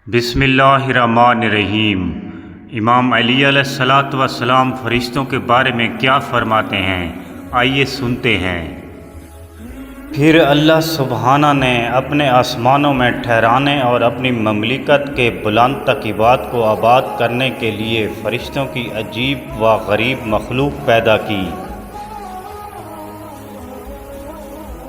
بسم اللہ الرحمن الرحیم۔ امام علی علیہ الصلوۃ والسلام فرشتوں کے بارے میں کیا فرماتے ہیں، آئیے سنتے ہیں۔ پھر اللہ سبحانہ نے اپنے آسمانوں میں ٹھہرانے اور اپنی مملکت کے بلند تقیبات کو آباد کرنے کے لیے فرشتوں کی عجیب و غریب مخلوق پیدا کی۔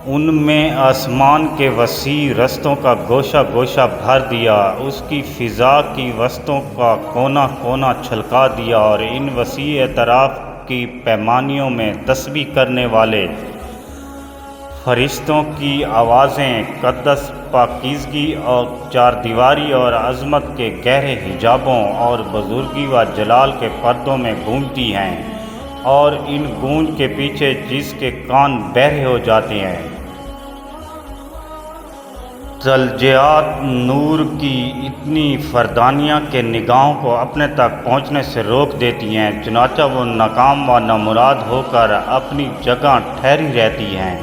ان میں آسمان کے وسیع رستوں کا گوشہ گوشہ بھر دیا، اس کی فضا کی وسطوں کا کونا کونا چھلکا دیا، اور ان وسیع اطراف کی پیمانیوں میں تسبیح کرنے والے فرشتوں کی آوازیں قدس، پاکیزگی اور چار دیواری اور عظمت کے گہرے حجابوں اور بزرگی و جلال کے پردوں میں گونجتی ہیں، اور ان گونج کے پیچھے جس کے کان بہرے ہو جاتے ہیں۔ زلزلات نور کی اتنی فردانیاں کہ نگاہوں کو اپنے تک پہنچنے سے روک دیتی ہیں، چنانچہ وہ ناکام و نامراد ہو کر اپنی جگہ ٹھہری رہتی ہیں۔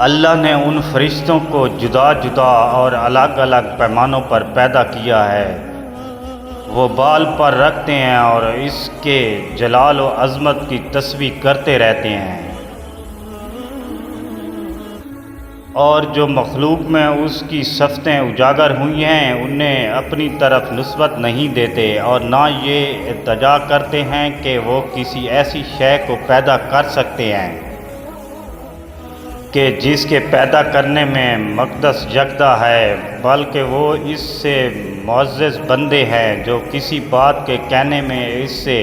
اللہ نے ان فرشتوں کو جدا جدا اور الگ الگ پیمانوں پر پیدا کیا ہے۔ وہ بال پر رکھتے ہیں اور اس کے جلال و عظمت کی تسبیح کرتے رہتے ہیں، اور جو مخلوق میں اس کی صفتیں اجاگر ہوئی ہیں انہیں اپنی طرف نسبت نہیں دیتے، اور نہ یہ ادعا کرتے ہیں کہ وہ کسی ایسی شے کو پیدا کر سکتے ہیں کہ جس کے پیدا کرنے میں مقدس یکتا ہے، بلکہ وہ اس سے معزز بندے ہیں جو کسی بات کے کہنے میں اس سے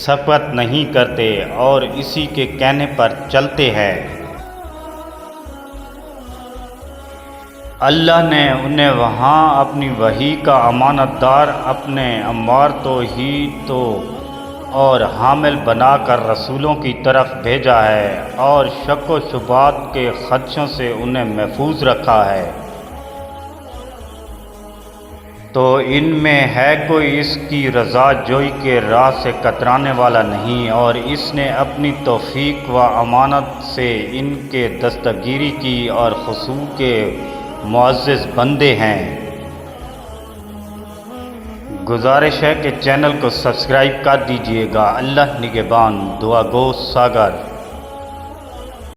سبقت نہیں کرتے اور اسی کے کہنے پر چلتے ہیں۔ اللہ نے انہیں وہاں اپنی وحی کا امانت دار، اپنے امار توحید اور حامل بنا کر رسولوں کی طرف بھیجا ہے، اور شک و شبہات کے خدشوں سے انہیں محفوظ رکھا ہے۔ تو ان میں ہے کوئی اس کی رضا جوئی کے راہ سے کترانے والا نہیں، اور اس نے اپنی توفیق و امانت سے ان کے دستگیری کی، اور خضوع کے معزز بندے ہیں۔ گزارش ہے کہ چینل کو سبسکرائب کر دیجئے گا۔ اللہ نگہبان۔ دعا گو ساگر۔